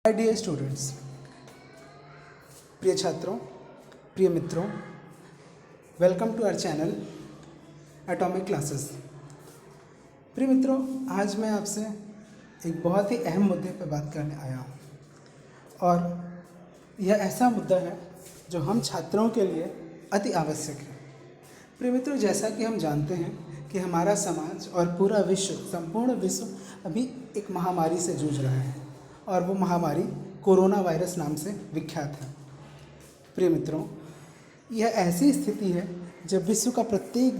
Hi dear students, प्रिय छात्रों, प्रिय मित्रों, welcome to our channel Atomic Classes. प्रिय मित्रों, आज मैं आपसे एक बहुत ही अहम मुद्दे पर बात करने आया हूँ और यह ऐसा मुद्दा है जो हम छात्रों के लिए अति आवश्यक है। प्रिय मित्रों, जैसा कि हम जानते हैं कि हमारा समाज और पूरा विश्व, संपूर्ण विश्व अभी एक महामारी से जूझ रहा है और वो महामारी कोरोना वायरस नाम से विख्यात है। प्रिय मित्रों, यह ऐसी स्थिति है जब विश्व का प्रत्येक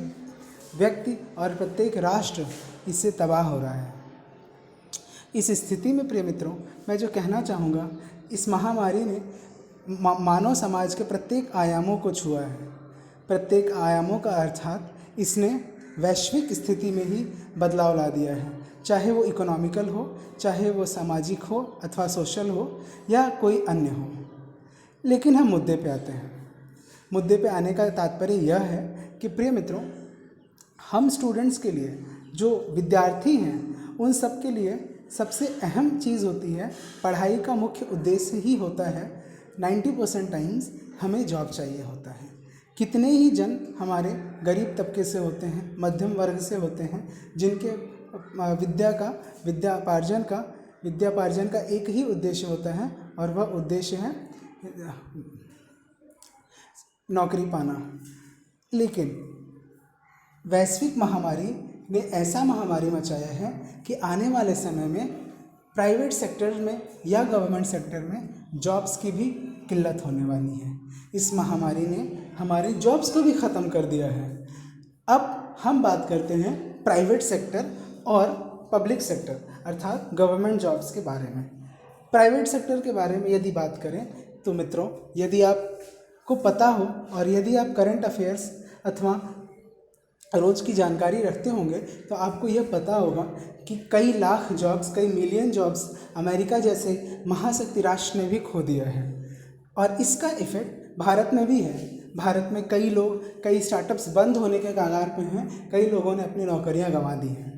व्यक्ति और प्रत्येक राष्ट्र इससे तबाह हो रहा है। इस स्थिति में प्रिय मित्रों, मैं जो कहना चाहूँगा, इस महामारी ने मानव समाज के प्रत्येक आयामों को छुआ है। प्रत्येक आयामों का अर्थात इसने वैश्विक स्थिति में ही बदलाव ला दिया है, चाहे वो इकोनॉमिकल हो, चाहे वो सामाजिक हो अथवा सोशल हो या कोई अन्य हो। लेकिन हम मुद्दे पे आते हैं। मुद्दे पे आने का तात्पर्य यह है कि प्रिय मित्रों, हम स्टूडेंट्स के लिए, जो विद्यार्थी हैं, उन सब के लिए सबसे अहम चीज़ होती है, पढ़ाई का मुख्य उद्देश्य ही होता है 90% टाइम्स हमें जॉब चाहिए होता है। कितने ही जन हमारे गरीब तबके से होते हैं, मध्यम वर्ग से होते हैं, जिनके विद्यापार्जन का एक ही उद्देश्य होता है और वह उद्देश्य है नौकरी पाना। लेकिन वैश्विक महामारी ने ऐसा महामारी मचाया है कि आने वाले समय में प्राइवेट सेक्टर में या गवर्नमेंट सेक्टर में जॉब्स की भी किल्लत होने वाली है। इस महामारी ने हमारे जॉब्स को भी ख़त्म कर दिया है। अब हम बात करते हैं प्राइवेट सेक्टर और पब्लिक सेक्टर अर्थात गवर्नमेंट जॉब्स के बारे में। प्राइवेट सेक्टर के बारे में यदि बात करें तो मित्रों, यदि आपको पता हो और यदि आप करंट अफेयर्स अथवा रोज़ की जानकारी रखते होंगे तो आपको यह पता होगा कि कई लाख जॉब्स, कई मिलियन जॉब्स अमेरिका जैसे महाशक्ति राष्ट्र ने भी खो दिया है और इसका इफ़ेक्ट भारत में भी है। भारत में कई स्टार्टअप्स बंद होने के कगार पे हैं, कई लोगों ने अपनी नौकरियां गंवा दी हैं।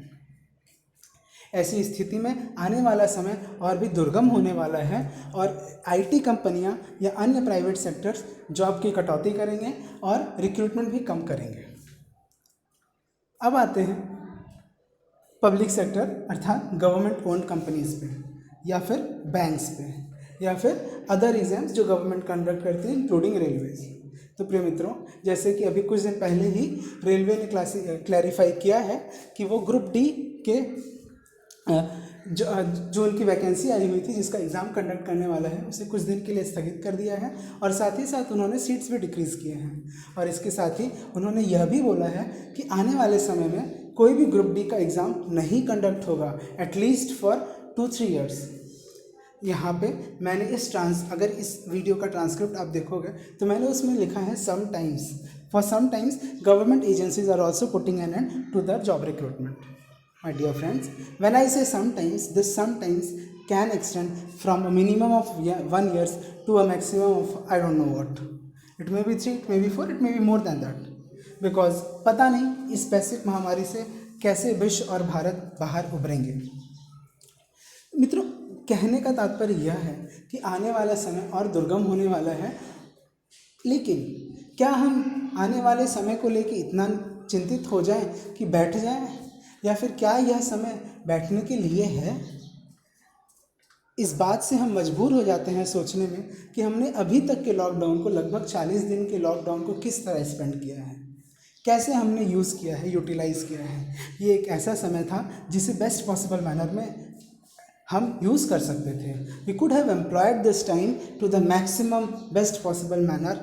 ऐसी स्थिति में आने वाला समय और भी दुर्गम होने वाला है और आईटी कंपनियां या अन्य प्राइवेट सेक्टर्स जॉब की कटौती करेंगे और रिक्रूटमेंट भी कम करेंगे। अब आते हैं पब्लिक सेक्टर अर्थात गवर्नमेंट ओन्ड कंपनीज़ पे या फिर बैंक्स पे या फिर अदर एग्जाम्स जो गवर्नमेंट कंडक्ट करती है, इंक्लूडिंग रेलवेज। तो प्रिय मित्रों, जैसे कि अभी कुछ दिन पहले ही रेलवे ने क्लैरिफाई किया है कि वो ग्रुप डी के जो उनकी वैकेंसी आई हुई थी, जिसका एग्ज़ाम कंडक्ट करने वाला है, उसे कुछ दिन के लिए स्थगित कर दिया है और साथ ही साथ उन्होंने सीट्स भी डिक्रीज़ किए हैं। और इसके साथ ही उन्होंने यह भी बोला है कि आने वाले समय में कोई भी ग्रुप डी का एग्ज़ाम नहीं कंडक्ट होगा, एटलीस्ट फॉर 2-3 ईयर्स। यहाँ पे मैंने अगर इस वीडियो का ट्रांसक्रिप्ट आप देखोगे तो मैंने उसमें लिखा है sometimes, for sometimes government agencies are also putting an end to the job recruitment. My dear friends, when I say sometimes, this sometimes can extend from a minimum of 1 year to a maximum of I don't know what. It may be 3, it may be 4, it may be more than that. Because पता नहीं इस वैश्विक महामारी से कैसे विश्व और भारत बाहर उभरेंगे। मित्रों, कहने का तात्पर्य यह है कि आने वाला समय और दुर्गम होने वाला है, लेकिन क्या हम आने वाले समय को लेकर इतना चिंतित हो जाएं कि बैठ जाएं, या फिर क्या यह समय बैठने के लिए है? इस बात से हम मजबूर हो जाते हैं सोचने में कि हमने अभी तक के लॉकडाउन को, लगभग 40 दिन के लॉकडाउन को किस तरह स्पेंड किया है, कैसे हमने यूज़ किया है, यूटिलाइज़ किया है। ये एक ऐसा समय था जिसे बेस्ट पॉसिबल मैनर में हम यूज़ कर सकते थे। We could have employed this time to the maximum best possible manner,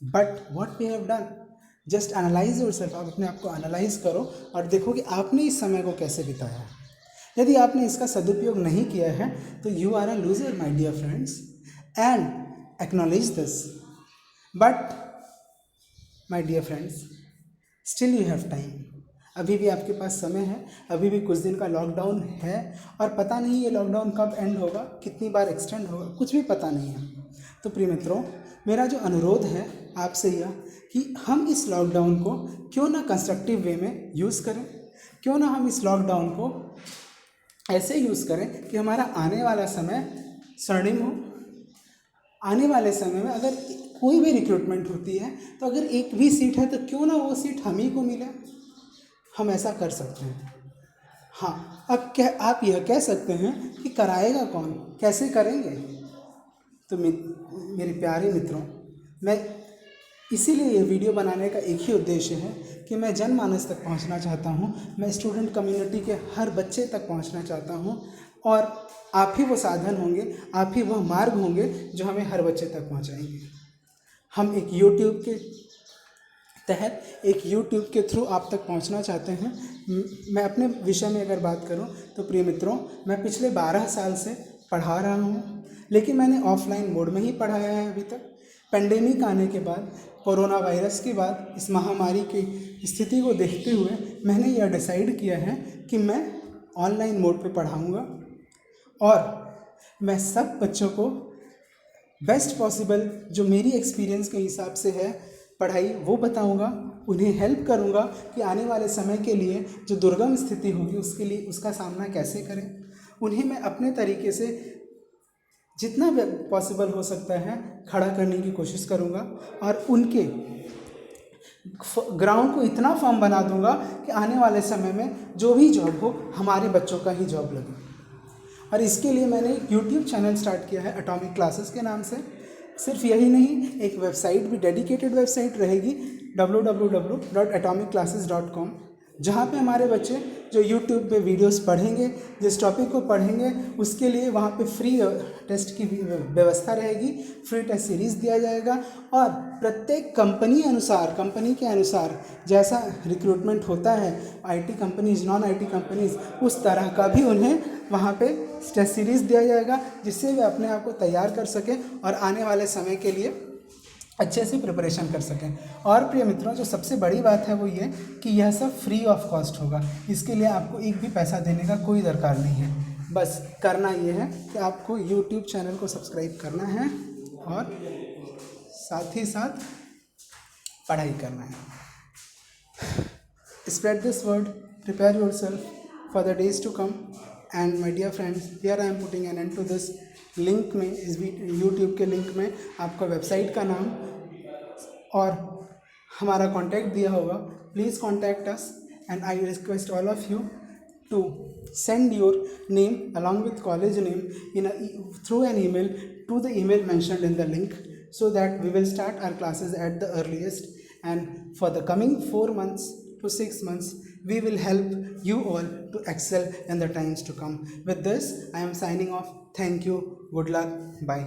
but what we have done, just analyse yourself. आप अपने आप को एनालाइज करो और देखो कि आपने इस समय को कैसे बिताया। यदि आपने इसका सदुपयोग नहीं किया है तो you are a loser my dear friends, and acknowledge this. But my dear friends, still you have time. अभी भी आपके पास समय है, अभी भी कुछ दिन का लॉकडाउन है और पता नहीं ये लॉकडाउन कब एंड होगा, कितनी बार एक्सटेंड होगा, कुछ भी पता नहीं है। तो प्रिय मित्रों, मेरा जो अनुरोध है आपसे यह कि हम इस लॉकडाउन को क्यों ना कंस्ट्रक्टिव वे में यूज़ करें, क्यों ना हम इस लॉकडाउन को ऐसे यूज़ करें कि हमारा आने वाला समय स्वर्णिम हो। आने वाले समय में अगर कोई भी रिक्रूटमेंट होती है तो अगर एक भी सीट है तो क्यों ना वो सीट हम ही को मिले, हम ऐसा कर सकते हैं। हाँ, अब क्या आप यह कह सकते हैं कि कराएगा कौन, कैसे करेंगे? तो मेरे प्यारे मित्रों, मैं इसीलिए ये वीडियो बनाने का एक ही उद्देश्य है कि मैं जनमानस तक पहुंचना चाहता हूं, मैं स्टूडेंट कम्युनिटी के हर बच्चे तक पहुंचना चाहता हूं और आप ही वो साधन होंगे, आप ही वह मार्ग होंगे जो हमें हर बच्चे तक पहुंचाएंगे। हम एक यूट्यूब के तहत, एक यूट्यूब के थ्रू आप तक पहुंचना चाहते हैं। मैं अपने विषय में अगर बात करूं तो प्रिय मित्रों, मैं पिछले 12 साल से पढ़ा रहा हूं, लेकिन मैंने ऑफलाइन मोड में ही पढ़ाया है अभी तक। पेंडेमिक आने के बाद, कोरोना वायरस के बाद, इस महामारी की स्थिति को देखते हुए मैंने यह डिसाइड किया है कि मैं ऑनलाइन मोड पे पढ़ाऊँगा और मैं सब बच्चों को बेस्ट पॉसिबल जो मेरी एक्सपीरियंस के हिसाब से है पढ़ाई वो बताऊंगा, उन्हें हेल्प करूंगा कि आने वाले समय के लिए जो दुर्गम स्थिति होगी उसके लिए उसका सामना कैसे करें। उन्हें मैं अपने तरीके से जितना पॉसिबल हो सकता है खड़ा करने की कोशिश करूंगा और उनके ग्राउंड को इतना फर्म बना दूंगा कि आने वाले समय में जो भी जॉब हो हमारे बच्चों का ही जॉब लगे। और इसके लिए मैंने एक यूट्यूब चैनल स्टार्ट किया है एटॉमिक क्लासेस के नाम से। सिर्फ यही नहीं, एक वेबसाइट भी, डेडिकेटेड वेबसाइट रहेगी www.atomicClasses.com, जहाँ पे हमारे बच्चे जो यूट्यूब पे वीडियोस पढ़ेंगे, जिस टॉपिक को पढ़ेंगे उसके लिए वहाँ पे फ्री टेस्ट की व्यवस्था रहेगी, फ्री टेस्ट सीरीज़ दिया जाएगा और प्रत्येक कंपनी के अनुसार जैसा रिक्रूटमेंट होता है, IT companies, non IT companies, उस तरह का भी उन्हें वहाँ पे टेस्ट सीरीज़ दिया जाएगा जिससे वे अपने आप को तैयार कर सकें और आने वाले समय के लिए अच्छे से प्रिपरेशन कर सकें। और प्रिय मित्रों, जो सबसे बड़ी बात है वो ये कि यह सब फ्री ऑफ कॉस्ट होगा। इसके लिए आपको एक भी पैसा देने का कोई दरकार नहीं है। बस करना ये है कि आपको यूट्यूब चैनल को सब्सक्राइब करना है और साथ ही साथ पढ़ाई करना है। Spread this word, prepare yourself for the days to come and my dear friends, here I am putting an end to this. Link में, इस यूट्यूब के लिंक में आपका वेबसाइट का नाम और हमारा कॉन्टैक्ट दिया होगा। Please contact us and I request all of you to send your name along with college name through an email to the email mentioned in the link, so that we will start our classes at the earliest, and for the coming 4 months to 6 months we will help you all to excel in the times to come. With this I am signing off. Thank you, good luck, bye.